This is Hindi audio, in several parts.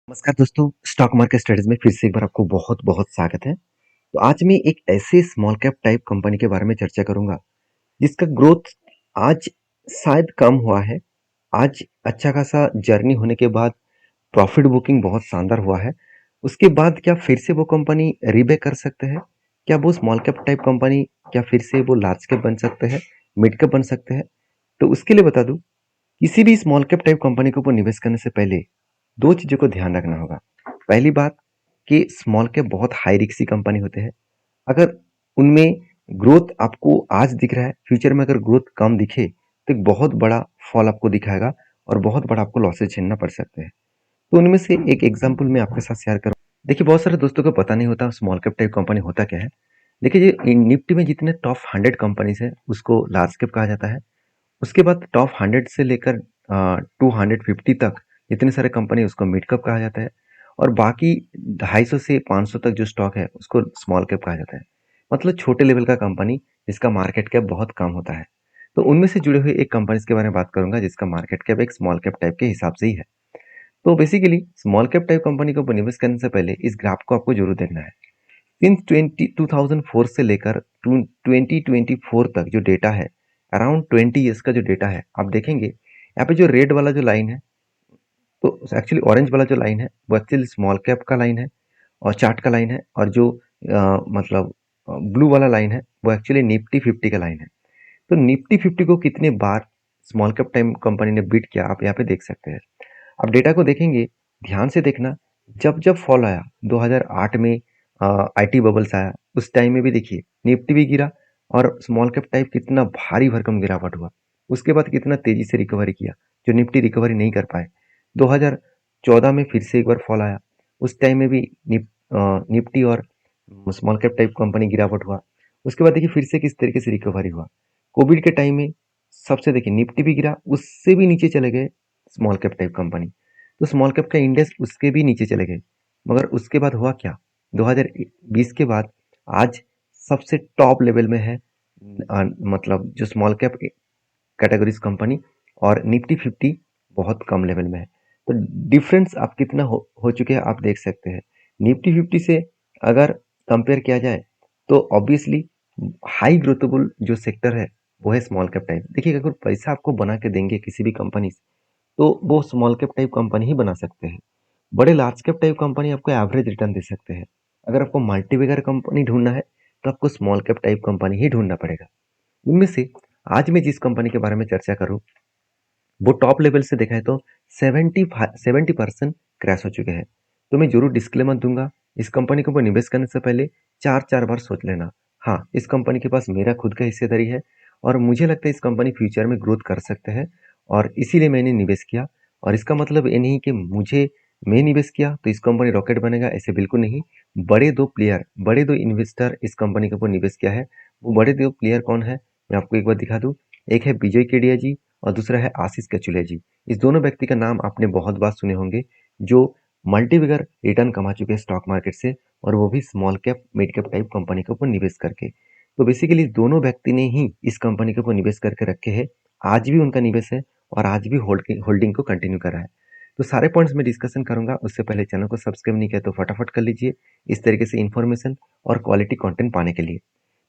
नमस्कार दोस्तों, स्टॉक मार्केट स्टडीज में फिर से एक बार आपको बहुत-बहुत स्वागत है। तो आज मैं एक ऐसे स्मॉल कैप टाइप कंपनी के बारे में चर्चा करूँगा, जिसका ग्रोथ आज शायद कम हुआ है। आज अच्छा खासा जर्नी होने के बाद प्रॉफिट बुकिंग बहुत शानदार हुआ है। उसके बाद क्या फिर से वो कंपनी रीबैक कर सकते हैं? क्या वो स्मॉल कैप टाइप कंपनी क्या फिर से वो लार्ज कैप बन सकते हैं, मिड कैप बन सकते हैं? तो उसके लिए बता दूँ, किसी भी स्मॉल कैप टाइप कंपनी के ऊपर निवेश करने से पहले 2 चीज़ों को ध्यान रखना होगा। पहली बात कि स्मॉल कैप बहुत हाई रिस्की कंपनी होते हैं। अगर उनमें ग्रोथ आपको आज दिख रहा है, फ्यूचर में अगर ग्रोथ कम दिखे, तो एक बहुत बड़ा फॉल आपको दिखाएगा और बहुत बड़ा आपको लॉसेस झेलना पड़ सकते हैं। तो उनमें से एक एग्जांपल मैं आपके साथ शेयर करूँ। देखिए, बहुत सारे दोस्तों को पता नहीं होता स्मॉल कैप टाइप कंपनी होता क्या है। देखिए, ये निफ्टी में जितने टॉप 100 कंपनीज हैं, उसको लार्ज कैप कहा जाता है। उसके बाद टॉप 100 से लेकर 250 तक जितने सारे कंपनी उसको मिड कैप कहा जाता है और बाकी 250 से 500 तक जो स्टॉक है उसको स्मॉल कैप कहा जाता है। मतलब छोटे लेवल का कंपनी जिसका मार्केट कैप बहुत कम होता है। तो उनमें से जुड़े हुए एक कंपनी के बारे में बात करूंगा जिसका मार्केट कैप एक स्मॉल कैप टाइप के हिसाब से ही है। तो basically small cap type company को निवेश करने से पहले इस ग्राफ को आपको जरूर देखना है। सिंस 2004 से लेकर 2024 तक जो डेटा है, अराउंड 20 ईयर्स का जो डेटा है, आप देखेंगे यहाँ पे जो रेड वाला जो लाइन है, तो एक्चुअली ऑरेंज वाला जो लाइन है वो एक्चुअली स्मॉल कैप का लाइन है और चार्ट का लाइन है, और जो मतलब ब्लू वाला लाइन है वो एक्चुअली निफ्टी 50 का लाइन है। तो निफ्टी 50 को कितने बार स्मॉल कैप टाइम कंपनी ने बीट किया, आप यहाँ पे देख सकते हैं। आप डेटा को देखेंगे, ध्यान से देखना। जब जब फॉल आया 2008 में, आईटी बबल्स आया, उस टाइम में भी देखिए निफ्टी भी गिरा और स्मॉल कैप टाइप कितना भारी भरकम गिरावट हुआ। उसके बाद कितना तेजी से रिकवरी किया, जो निफ्टी रिकवरी नहीं कर पाए। 2014 में फिर से एक बार फॉल आया, उस टाइम में भी निफ्टी और स्मॉल कैप टाइप कंपनी गिरावट हुआ। उसके बाद देखिए फिर से किस तरीके से रिकवरी हुआ। कोविड के टाइम में सबसे देखिए निफ्टी भी गिरा, उससे भी नीचे चले गए स्मॉल कैप टाइप कंपनी। तो स्मॉल कैप का इंडेक्स उसके भी नीचे चले गए। मगर उसके बाद हुआ क्या, 2020 के बाद आज सबसे टॉप लेवल में है, मतलब जो स्मॉल कैप कैटेगरीज कंपनी, और निफ्टी 50 बहुत कम लेवल में है। तो डिफरेंस आप कितना हो चुके हैं आप देख सकते हैं। निफ्टी 50 से अगर कंपेयर किया जाए तो ऑब्वियसली हाई ग्रोथेबल जो सेक्टर है वो है स्मॉल कैप टाइप। देखिए, अगर पैसा आपको बना के देंगे किसी भी कंपनी से, तो वो स्मॉल कैप टाइप कंपनी ही बना सकते हैं। बड़े लार्ज कैप टाइप कंपनी आपको एवरेज रिटर्न दे सकते हैं। अगर आपको मल्टीबैगर कंपनी ढूंढना है तो आपको स्मॉल कैप टाइप कंपनी ही ढूंढना पड़ेगा। उनमें से आज मैं जिस कंपनी के बारे में चर्चा करूं, वो टॉप लेवल से देखा है तो 70% क्रैश हो चुके हैं। तो मैं जरूर डिस्क्लेमर दूंगा, इस कंपनी के ऊपर निवेश करने से पहले चार चार बार सोच लेना। हाँ, इस कंपनी के पास मेरा खुद का हिस्सेदारी है और मुझे लगता है इस कंपनी फ्यूचर में ग्रोथ कर सकते हैं, और इसीलिए मैंने निवेश किया। और इसका मतलब ये नहीं कि मैं निवेश किया तो इस कंपनी रॉकेट बनेगा, ऐसे बिल्कुल नहीं। बड़े दो इन्वेस्टर इस कंपनी के ऊपर निवेश किया है। वो बड़े दो प्लेयर कौन है, मैं आपको एक बार दिखा दूं। एक है विजय केडिया जी और दूसरा है आशीष कचुलिया जी। इस दोनों व्यक्ति का नाम आपने बहुत बार सुने होंगे, जो मल्टीबिगर रिटर्न कमा चुके हैं स्टॉक मार्केट से, और वो भी small cap mid cap type company के ऊपर निवेश करके। तो बेसिकली दोनों व्यक्ति ने ही इस कंपनी के ऊपर निवेश करके रखे हैं। आज भी उनका निवेश है और आज भी होल्डिंग को कंटिन्यू कर रहा है। तो सारे पॉइंट्स में डिस्कशन करूंगा, उससे पहले चैनल को सब्सक्राइब नहीं किया तो फटाफट कर लीजिए, इस तरीके से इन्फॉर्मेशन और क्वालिटी कंटेंट पाने के लिए।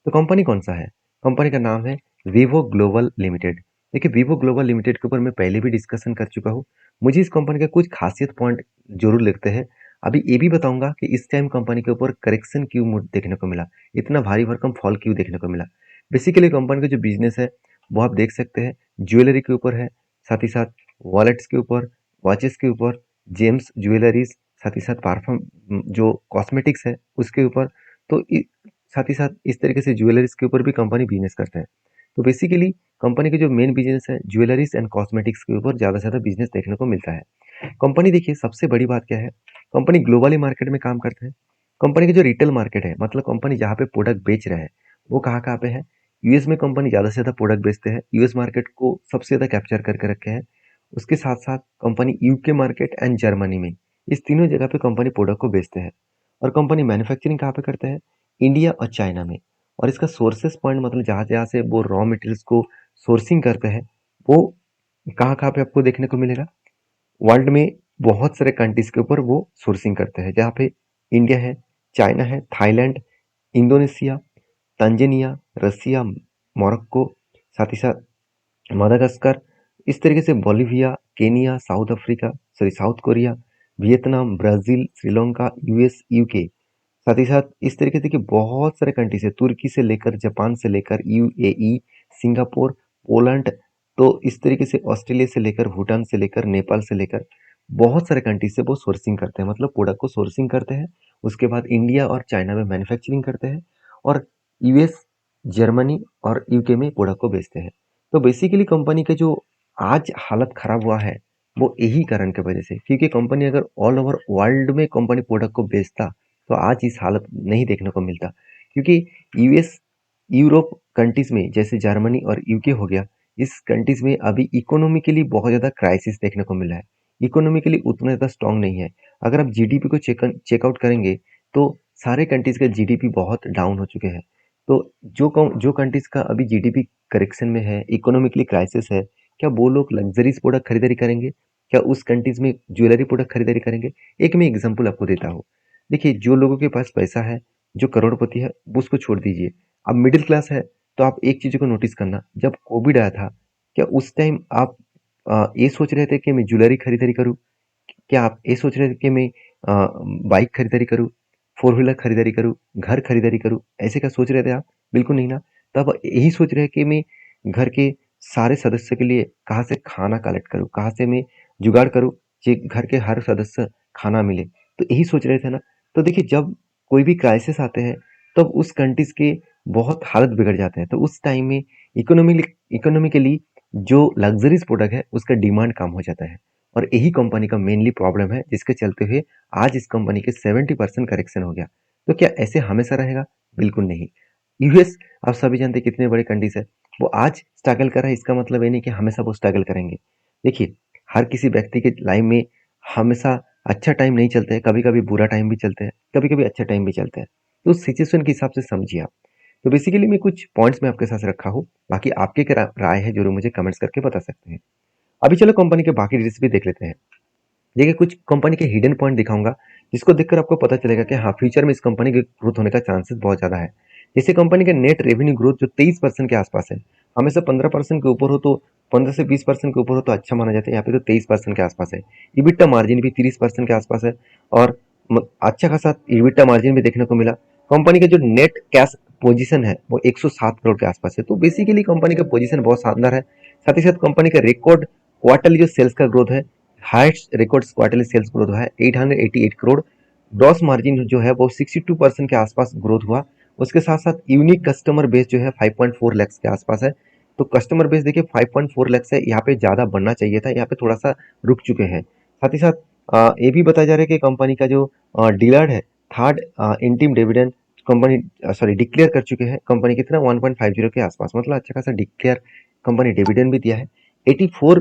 तो कंपनी कौन सा है? कंपनी का नाम है वीवो ग्लोबल लिमिटेड। देखिए, वीवो ग्लोबल लिमिटेड के ऊपर मैं पहले भी डिस्कशन कर चुका हूँ। मुझे इस कंपनी का कुछ खासियत पॉइंट जरूर लगते हैं। अभी ये भी बताऊंगा कि इस टाइम कंपनी के ऊपर करेक्शन क्यों देखने को मिला, इतना भारी भरकम फॉल क्यों देखने को मिला। बेसिकली कंपनी का जो बिजनेस है वो आप देख सकते हैं, ज्वेलरी के ऊपर है, साथ ही साथ वॉलेट्स के ऊपर, वॉचेस के ऊपर, जेम्स ज्वेलरीज, साथ ही साथ पारफम जो कॉस्मेटिक्स है उसके ऊपर। तो साथ ही साथ इस तरीके से ज्वेलरीज के ऊपर भी कंपनी बिजनेस करता है। तो बेसिकली कंपनी के जो मेन बिजनेस है ज्वेलरीज एंड कॉस्मेटिक्स के ऊपर ज़्यादा से ज़्यादा बिजनेस देखने को मिलता है। कंपनी देखिए, सबसे बड़ी बात क्या है, कंपनी ग्लोबली मार्केट में काम करता है। कंपनी की जो रिटेल मार्केट है, मतलब कंपनी जहाँ पे प्रोडक्ट बेच रहा है, वो कहाँ कहाँ पे है। यूएस में कंपनी ज़्यादा से ज़्यादा प्रोडक्ट बेचते हैं, यूएस मार्केट को सबसे ज़्यादा कैप्चर करके रखे हैं। उसके साथ साथ company UK market and Germany में, इस तीनों जगह पे कंपनी प्रोडक्ट को बेचते हैं। और कंपनी मैन्युफैक्चरिंग कहाँ पे करते हैं, इंडिया और चाइना में। और इसका सोर्सेस पॉइंट, मतलब जहाँ जहाँ से वो रॉ मटेरियल्स को सोर्सिंग करते हैं, वो कहाँ कहाँ पे आपको देखने को मिलेगा, वर्ल्ड में बहुत सारे कंट्रीज के ऊपर वो सोर्सिंग करते हैं, जहाँ पे इंडिया है, चाइना है, थाईलैंड, इंडोनेशिया, तंजानिया, रसिया, मोरक्को, साथ ही साथ मादागास्कर, इस तरीके से Bolivia, Kenya, south Korea, Vietnam, Brazil, Sri Lanka, US, UK, साथ ही साथ इस तरीके से कि बहुत सारे कंट्रीज है, तुर्की से लेकर, जापान से लेकर, यूएई, सिंगापुर, पोलैंड, तो इस तरीके से ऑस्ट्रेलिया से लेकर, भूटान से लेकर, नेपाल से लेकर बहुत सारे कंट्रीज से वो सोर्सिंग करते हैं, मतलब प्रोडक्ट को सोर्सिंग करते हैं। उसके बाद इंडिया और चाइना में मैन्युफैक्चरिंग करते हैं और यूएस, जर्मनी और यूके में प्रोडक्ट को बेचते हैं। तो बेसिकली कंपनी के जो आज हालत खराब हुआ है वो यही कारण की वजह से, क्योंकि कंपनी अगर ऑल ओवर वर्ल्ड में कंपनी प्रोडक्ट को बेचता तो आज इस हालत नहीं देखने को मिलता, क्योंकि यूएस, यूरोप कंट्रीज में जैसे जर्मनी और यूके हो गया, इस कंट्रीज में अभी इकोनॉमिकली बहुत ज़्यादा क्राइसिस देखने को मिला है। इकोनॉमिकली उतना ज़्यादा स्ट्रांग नहीं है। अगर आप जीडीपी को चेकआउट करेंगे तो सारे कंट्रीज का जीडीपी बहुत डाउन हो चुके हैं। तो जो कंट्रीज का अभी जीडीपी करेक्शन में है, इकोनॉमिकली क्राइसिस है, क्या वो लोग लग्जरीज प्रोडक्ट खरीदारी करेंगे? क्या उस कंट्रीज में ज्वेलरी प्रोडक्ट खरीदारी करेंगे? एक मैं एग्जांपल आपको देता हूँ। देखिए, जो लोगों के पास पैसा है, जो करोड़पति है, वो उसको छोड़ दीजिए। अब मिडिल क्लास है, तो आप एक चीज़ को नोटिस करना, जब कोविड आया था, क्या उस टाइम आप ये सोच रहे थे कि मैं ज्वेलरी खरीदारी करूँ? क्या आप ये सोच रहे थे कि मैं बाइक खरीदारी करूँ, फोर व्हीलर खरीदारी करूँ, घर खरीदारी करूँ? ऐसे क्या सोच रहे थे आप? बिल्कुल नहीं ना। तब यही सोच रहे हैं कि मैं घर के सारे सदस्य के लिए कहाँ से खाना कलेक्ट करूँ, कहाँ से मैं जुगाड़ करूँ कि घर के हर सदस्य खाना मिले। तो यही सोच रहे थे ना। तो देखिए, जब कोई भी क्राइसिस आते हैं तब उस कंट्रीज के बहुत हालत बिगड़ जाते हैं। तो उस टाइम में इकोनॉमिकली जो लग्जरीज प्रोडक्ट है उसका डिमांड कम हो जाता है, और यही कंपनी का मेनली प्रॉब्लम है, जिसके चलते हुए आज इस कंपनी के 70% करेक्शन हो गया। तो क्या ऐसे हमेशा रहेगा? बिल्कुल नहीं। यूएस, आप सभी जानते हैं कितने बड़े कंट्रीज है, वो आज स्ट्रगल कर रहा है, इसका मतलब ये नहीं कि हमेशा वो स्ट्रगल करेंगे। देखिए, हर किसी व्यक्ति के लाइफ में हमेशा अच्छा टाइम नहीं चलता है, कभी कभी बुरा टाइम भी चलता है, कभी कभी अच्छा टाइम भी चलता है। तो उस सिचुएशन के हिसाब से समझिए आप। तो बेसिकली मैं कुछ पॉइंट्स में आपके साथ रखा हूँ, बाकी आपके क्या राय है जरूर मुझे कमेंट्स करके बता सकते हैं। अभी चलो कंपनी के बाकी डिटेल्स भी देख लेते हैं। देखिए, कुछ कंपनी के हिडन पॉइंट दिखाऊंगा, जिसको देखकर आपको पता चलेगा कि हाँ, फ्यूचर में इस कंपनी के ग्रोथ होने का चांसेस बहुत ज़्यादा है। जैसे कंपनी का नेट रेवेन्यू ग्रोथ जो 23% के आसपास है, हमेशा 15% के ऊपर हो तो 15 से 20% के ऊपर हो तो अच्छा माना जाता है, यहाँ पे तो 23% के आसपास है। इबिट्टा मार्जिन भी 30% के आसपास है, और अच्छा खासा इबिट्टा मार्जिन भी देखने को मिला। कंपनी का जो नेट कैश पोजीशन है वो 107 करोड़ के आसपास है। तो बेसिकली कंपनी का पोजीशन बहुत शानदार है। साथ ही साथ कंपनी का रिकॉर्ड क्वार्टरली जो सेल्स का ग्रोथ है, highest records quarterly sales growth हुआ है 888 करोड़। ग्रॉस मार्जिन जो है वो 62% के आसपास ग्रोथ हुआ। उसके साथ साथ यूनिक कस्टमर बेस जो है 5.4 लैक्स के आसपास है। तो कस्टमर बेस देखिए 5.4 लैक्स है, यहाँ पे ज़्यादा बढ़ना चाहिए था, यहाँ पे थोड़ा सा रुक चुके हैं। साथ ही साथ ये भी बताया जा रहा है कि कंपनी का जो डीलर है, third interim dividend company sorry declare कर चुके हैं। कंपनी कितना 1.50 के आसपास, मतलब अच्छा खासा डिक्लेयर कंपनी डिविडेंड भी दिया है। 84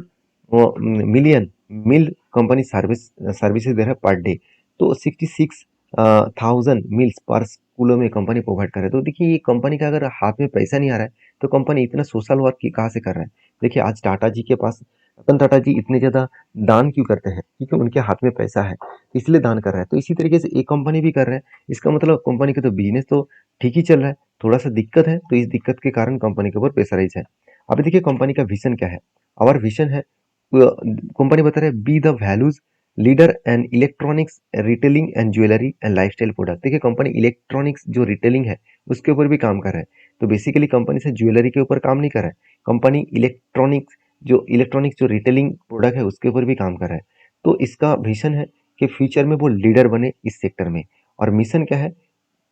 मिलियन मील कंपनी सर्विसेज दे रहा है पर डे। तो 66,000 मील्स पर स्कूलों में कंपनी प्रोवाइड कर रहा है। तो देखिए, ये कंपनी का अगर हाथ में पैसा नहीं आ रहा है तो कंपनी इतना सोशल वर्क कहाँ से कर रहा है? देखिए, आज टाटा जी के पास, रतन टाटा जी इतने ज़्यादा दान क्यों करते हैं? क्योंकि उनके हाथ में पैसा है, इसलिए दान कर रहा है। तो इसी तरीके से एक कंपनी भी कर रहा है। इसका मतलब कंपनी का तो बिजनेस तो ठीक ही चल रहा है, थोड़ा सा दिक्कत है, तो इस दिक्कत के कारण कंपनी के ऊपर प्रेशराइज है। अभी देखिए कंपनी का विजन क्या है। और विजन है, कंपनी बता रहा है, be the values leader and electronics retailing and jewellery and lifestyle product. देखिए, कंपनी इलेक्ट्रॉनिक्स जो रिटेलिंग है उसके ऊपर भी काम कर रहा है। तो बेसिकली कंपनी से ज्वेलरी के ऊपर काम नहीं कर रहा है, कंपनी इलेक्ट्रॉनिक्स जो रिटेलिंग प्रोडक्ट है उसके ऊपर भी काम कर रहा है। तो इसका विजन है कि फ्यूचर में वो लीडर बने इस सेक्टर में। और मिशन क्या है?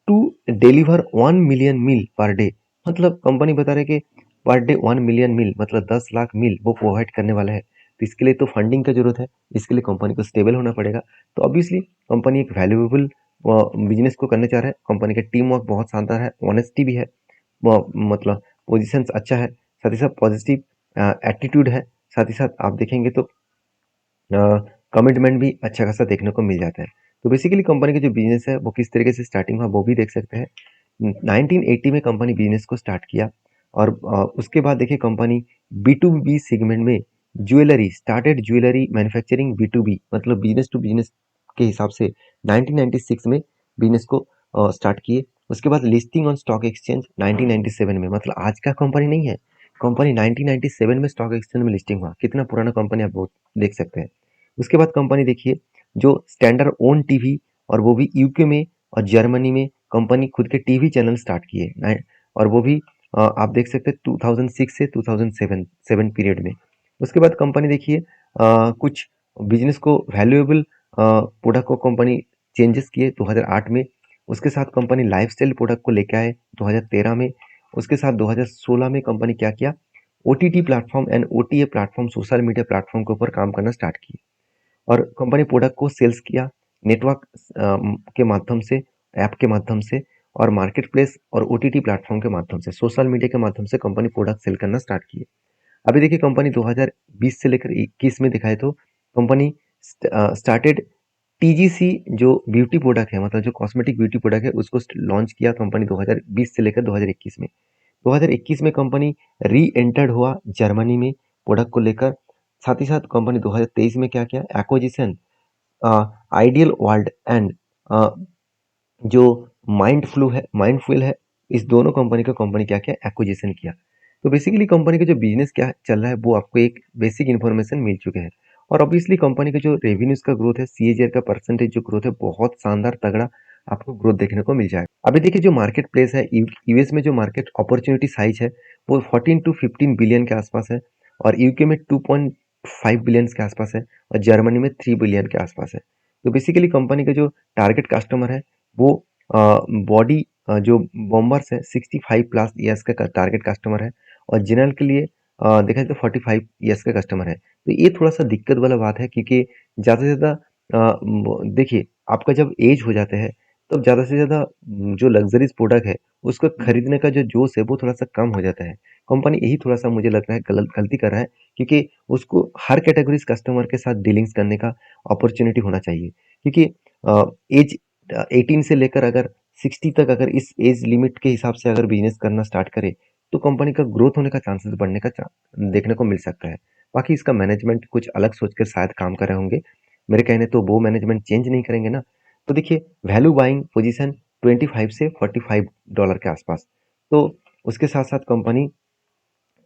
To deliver 1 million meal per day. मतलब कंपनी बता रहे कि पर डे 1 मिलियन मील, मतलब 10 लाख मील वो प्रोवाइड करने वाला है। तो इसके लिए तो फंडिंग का जरूरत है, इसके लिए कंपनी को स्टेबल होना पड़ेगा। तो ऑब्वियसली कंपनी एक वैल्यूएबल बिजनेस को करने जा रहा है। कंपनी का टीम वर्क बहुत शानदार है, ऑनेस्टी भी है, मतलब पोजिशन अच्छा है, साथ ही साथ पॉजिटिव एटीट्यूड है। साथ ही साथ आप देखेंगे तो कमिटमेंट भी अच्छा खासा देखने को मिल जाता है। तो बेसिकली कंपनी का जो बिजनेस है वो किस तरीके से स्टार्टिंग हुआ वो भी देख सकते हैं। 1980 में कंपनी बिजनेस को स्टार्ट किया, और उसके बाद देखिए company B to B segment में jewellery started jewellery manufacturing B2B, मतलब बिजनेस टू बिजनेस के हिसाब से 1996 में बिजनेस को स्टार्ट किए। उसके बाद लिस्टिंग ऑन स्टॉक एक्सचेंज 1997 में, मतलब आज का कंपनी नहीं है, कंपनी 1997 में स्टॉक एक्सचेंज में लिस्टिंग हुआ। कितना पुराना कंपनी आप वो देख सकते हैं। उसके बाद कंपनी देखिए जो स्टैंडर्ड ओन टीवी, और वो भी यूके में और जर्मनी में कंपनी खुद के टीवी चैनल स्टार्ट किए, और वो भी आप देख सकते हैं 2006 से 2007 पीरियड में। उसके बाद कंपनी देखिए कुछ बिजनेस को वैल्यूएबल प्रोडक्ट को कंपनी चेंजेस किए 2008 में। उसके साथ कंपनी लाइफस्टाइल प्रोडक्ट को लेके आए 2013 में। उसके साथ 2016 में कंपनी क्या किया, OTT platform and OTA platform, social media platform के ऊपर काम करना स्टार्ट किए। और कंपनी प्रोडक्ट को सेल्स किया नेटवर्क के माध्यम से, ऐप के माध्यम से, और मार्केट प्लेस और ओटीटी प्लेटफॉर्म के माध्यम से, सोशल मीडिया के माध्यम से कंपनी प्रोडक्ट सेल करना स्टार्ट किए। अभी देखिए कंपनी 2020 से लेकर 21 में दिखाए तो कंपनी स्टार्टेड टीजीसी, जो ब्यूटी प्रोडक्ट है, मतलब जो कॉस्मेटिक ब्यूटी प्रोडक्ट है, उसको लॉन्च किया कंपनी 2020 से लेकर 2021 में। 2021 में कंपनी री एंटर्ड हुआ जर्मनी में प्रोडक्ट को लेकर। साथ ही साथ कंपनी 2023 में क्या किया, एक्विजिशन आइडियल वर्ल्ड एंड जो माइंडफुल है, इस दोनों कंपनी का कंपनी क्या किया, एक्विजिशन किया। तो बेसिकली कंपनी का जो बिजनेस क्या चल रहा है वो आपको एक बेसिक इन्फॉर्मेशन मिल चुके हैं। और ऑब्वियसली कंपनी का जो रेवेन्यूज का ग्रोथ है, सीएजीआर का परसेंटेज जो ग्रोथ है, बहुत शानदार तगड़ा आपको ग्रोथ देखने को मिल जाएगा। अभी देखिए जो मार्केट प्लेस है, यूएस में जो मार्केट अपॉर्चुनिटी साइज है वो 14 टू 15 बिलियन के आसपास है, और यूके में 2.5 बिलियन के आसपास है, और जर्मनी में 3 बिलियन के आसपास है। तो बेसिकली कंपनी का जो टारगेट कस्टमर है वो बॉडी जो बॉम्बर्स है 65 प्लस ईयर्स का टारगेट कस्टमर है, और जनरल के लिए देखा जाए तो 45 ईयर्स का कस्टमर है। तो ये थोड़ा सा दिक्कत वाला बात है, क्योंकि ज़्यादा से ज़्यादा देखिए आपका जब एज हो जाते हैं तब ज़्यादा से ज़्यादा जो लग्जरीज प्रोडक्ट है उसको खरीदने का जो जोश है वो थोड़ा सा कम हो जाता है। कंपनी यही थोड़ा सा मुझे लग रहा है गलती कर रहा है, क्योंकि उसको हर कैटेगरीज कस्टमर के साथ डीलिंग्स करने का अपॉर्चुनिटी होना चाहिए। क्योंकि एज 18 से लेकर अगर 60 तक अगर इस एज लिमिट के हिसाब से अगर बिजनेस करना स्टार्ट करे तो कंपनी का ग्रोथ होने का चांसेस बढ़ने का देखने को मिल सकता है। बाकी इसका मैनेजमेंट कुछ अलग सोचकर शायद काम कर रहे होंगे, मेरे कहने तो वो मैनेजमेंट चेंज नहीं करेंगे ना। तो देखिए वैल्यू बाइंग पोजीशन 25 से $45 के आसपास। तो उसके साथ साथ कंपनी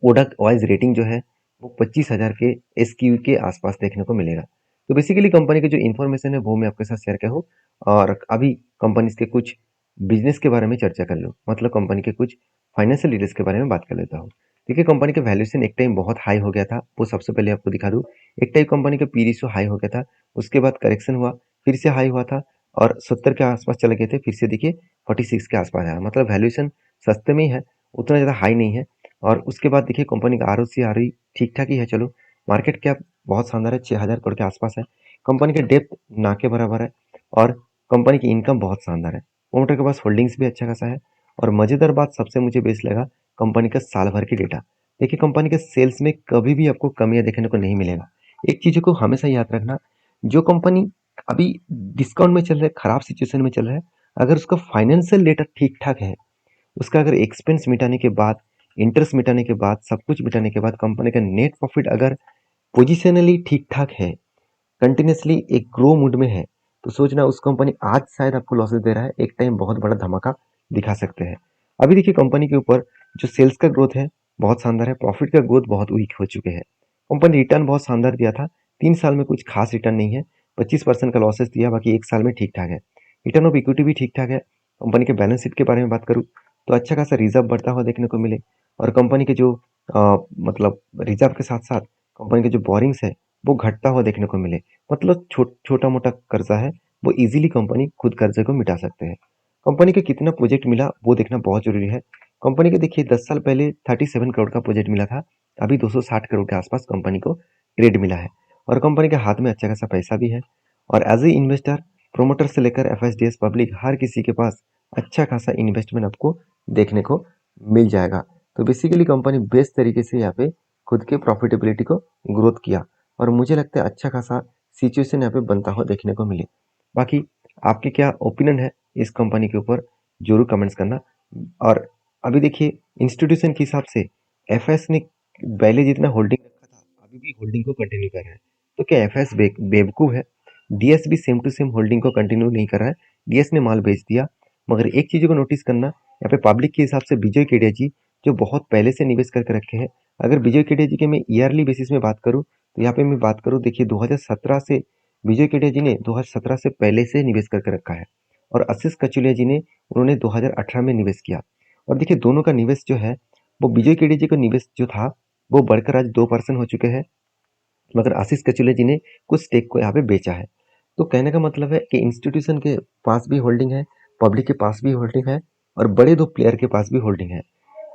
प्रोडक्ट वाइज रेटिंग जो है वो 25,000 के एसक्यू के आसपास देखने को मिलेगा। तो बेसिकली कंपनी की जो इन्फॉर्मेशन है वो मैं आपके साथ शेयर किया हूँ। और अभी कंपनी के कुछ बिजनेस के बारे में चर्चा कर लो, मतलब कंपनी के कुछ फाइनेंशियल डिटेल्स के बारे में बात कर लेता हूँ। देखिए कंपनी का वैल्यूएशन एक टाइम बहुत हाई हो गया था, वो सबसे पहले आपको दिखा दूँ। एक टाइम कंपनी का पी रेशियो हाई हो गया था, उसके बाद करेक्शन हुआ, फिर से हाई हुआ था, और 70 के आसपास चले गए थे, फिर से देखिए 46 के आसपास आया, मतलब वैल्यूएशन सस्ते में ही है, उतना ज़्यादा हाई नहीं है। और उसके बाद देखिए कंपनी का आरओसी आरओई ठीक ठाक ही है। चलो मार्केट कैप बहुत शानदार है, 6,000 करोड़ के आसपास है। कंपनी के डेप्थ ना के बराबर है, और कंपनी की इनकम बहुत शानदार है। प्रोमोटर के पास होल्डिंग्स भी अच्छा खासा है। और मजेदार बात सबसे मुझे बेस्ट लगा कंपनी का साल भर की डेटा। देखिए कंपनी के सेल्स में कभी भी आपको कमियां देखने को नहीं मिलेगा। एक चीज को हमेशा याद रखना, जो कंपनी अभी डिस्काउंट में चल रहा है, खराब सिचुएशन में चल रहा है, अगर उसका फाइनेंशियल डेटा ठीक ठाक है, उसका अगर एक्सपेंस मिटाने के बाद, इंटरेस्ट मिटाने के बाद, सब कुछ मिटाने के बाद कंपनी का नेट प्रॉफिट अगर पोजिशनली ठीक ठाक है, कंटिन्यूसली एक ग्रो मूड में है, तो सोचना उस कंपनी आज शायद आपको लॉसेस दे रहा है, एक टाइम बहुत बड़ा धमाका दिखा सकते हैं। अभी देखिए कंपनी के ऊपर जो सेल्स का ग्रोथ है बहुत शानदार है, प्रॉफिट का ग्रोथ बहुत वीक हो चुके हैं। कंपनी रिटर्न बहुत शानदार दिया था, 3 साल में कुछ खास रिटर्न नहीं है, 25% का लॉसेस दिया, बाकी एक साल में ठीक ठाक है। रिटर्न ऑफ इक्विटी भी ठीक ठाक है। कंपनी के बैलेंस शीट के बारे में बात करूँ तो अच्छा खासा रिजर्व बढ़ता हुआ देखने को मिले, और कंपनी के जो मतलब रिजर्व के साथ साथ कंपनी के जो बोरिंग्स है वो घटता हुआ देखने को मिले, मतलब छोटा मोटा कर्जा है वो इजीली कंपनी खुद कर्जे को मिटा सकते हैं। कंपनी के कितना प्रोजेक्ट मिला वो देखना बहुत जरूरी है। कंपनी के देखिए 10 साल पहले 37 करोड़ का प्रोजेक्ट मिला था, अभी 260 करोड़ के आसपास कंपनी को ट्रेड मिला है, और कंपनी के हाथ में अच्छा खासा पैसा भी है। और एज ए इन्वेस्टर, प्रोमोटर से लेकर एफएसडीएस पब्लिक हर किसी के पास अच्छा खासा इन्वेस्टमेंट आपको देखने को मिल जाएगा। तो बेसिकली कंपनी बेस्ट तरीके से यहाँ पे खुद के प्रॉफिटेबिलिटी को ग्रोथ किया, और मुझे लगता है अच्छा खासा सिचुएशन यहाँ पे बनता हुआ देखने को मिले। बाकी आपके क्या ओपिनियन है इस कंपनी के ऊपर, जरूर कमेंट्स करना। और अभी देखिए इंस्टीट्यूशन के हिसाब से एफएस ने पहले जितना होल्डिंग रखा था अभी भी होल्डिंग को कंटिन्यू कर रहा है। तो क्या एफएस बेवकूफ है? डीएस भी सेम टू सेम होल्डिंग को कंटिन्यू नहीं कर रहा है। डीएस ने माल बेच दिया। मगर एक चीज को नोटिस करना, यहाँ पे पब्लिक के हिसाब से विजय केडिया जी जो बहुत पहले से निवेश करके रखे हैं। अगर विजय केडिया जी के मैं ईयरली बेसिस में बात करूँ तो यहाँ पे मैं बात करूँ, देखिए 2017 से विजय केडिया जी ने 2017 से पहले से निवेश करके रखा है। और आशीष कचुलिया जी ने उन्होंने 2018 में निवेश किया। और देखिए दोनों का निवेश जो है वो विजय केडिया जी का निवेश जो था वो बढ़कर आज 2% हो चुके हैं। मगर आशीष कचुले जी ने कुछ स्टेक को यहाँ पे बेचा है। तो कहने का मतलब है कि इंस्टीट्यूशन के पास भी होल्डिंग है, पब्लिक के पास भी होल्डिंग है और बड़े दो प्लेयर के पास भी होल्डिंग है।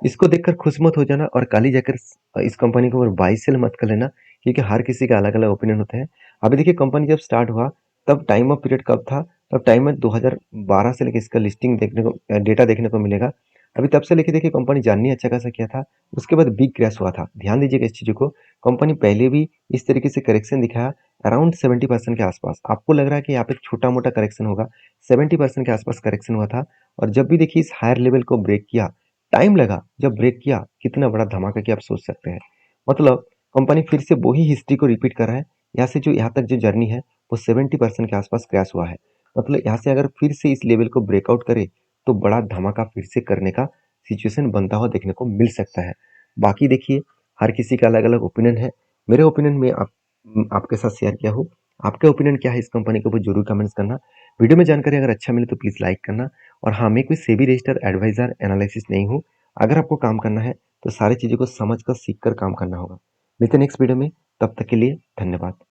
इसको देखकर खुश मत हो जाना और कल ही जाकर इस कंपनी को बाई सेल मत कर लेना, क्योंकि हर किसी का अलग अलग ओपिनियन होते हैं। अभी देखिए कंपनी जब स्टार्ट हुआ तब टाइम ऑफ पीरियड कब था? तब टाइम में 2012 से लेकर इसका लिस्टिंग देखने को डेटा देखने को मिलेगा। अभी तब से लेके देखिए कंपनी जाननी अच्छा खासा किया था। उसके बाद बिग क्रैश हुआ था। ध्यान दीजिएगा इस चीजों को। कंपनी पहले भी इस तरीके से करेक्शन दिखाया अराउंड 70% के आसपास। आपको लग रहा है कि यहाँ पे छोटा मोटा करेक्शन होगा, 70% के आसपास करेक्शन हुआ था। और जब भी देखिए इस हायर लेवल को ब्रेक किया, टाइम लगा, जब ब्रेक किया कितना बड़ा धमाका किया आप सोच सकते हैं। मतलब कंपनी फिर से वही हिस्ट्री को रिपीट कर रहा है। यहाँ से जो यहाँ तक जो जर्नी है वो 70% के आसपास क्रैश हुआ है। मतलब यहाँ से अगर फिर से इस लेवल को ब्रेकआउट करे तो बड़ा धमाका फिर से करने का सिचुएशन बनता हुआ देखने को मिल सकता है। बाकी देखिए हर किसी का अलग अलग ओपिनियन है। मेरे ओपिनियन में आपके साथ शेयर किया हूँ। आपके ओपिनियन क्या है इस कंपनी के ऊपर जरूर कमेंट्स करना। वीडियो में जानकारी अगर अच्छा मिले तो प्लीज लाइक करना। और हाँ, मैं कोई सेबी रजिस्टर्ड एडवाइजर एनालिसिस नहीं हूँ। अगर आपको काम करना है तो सारी चीज़ों को समझ कर सीख कर काम करना होगा। मिलते हैं नेक्स्ट वीडियो में, तब तक के लिए धन्यवाद।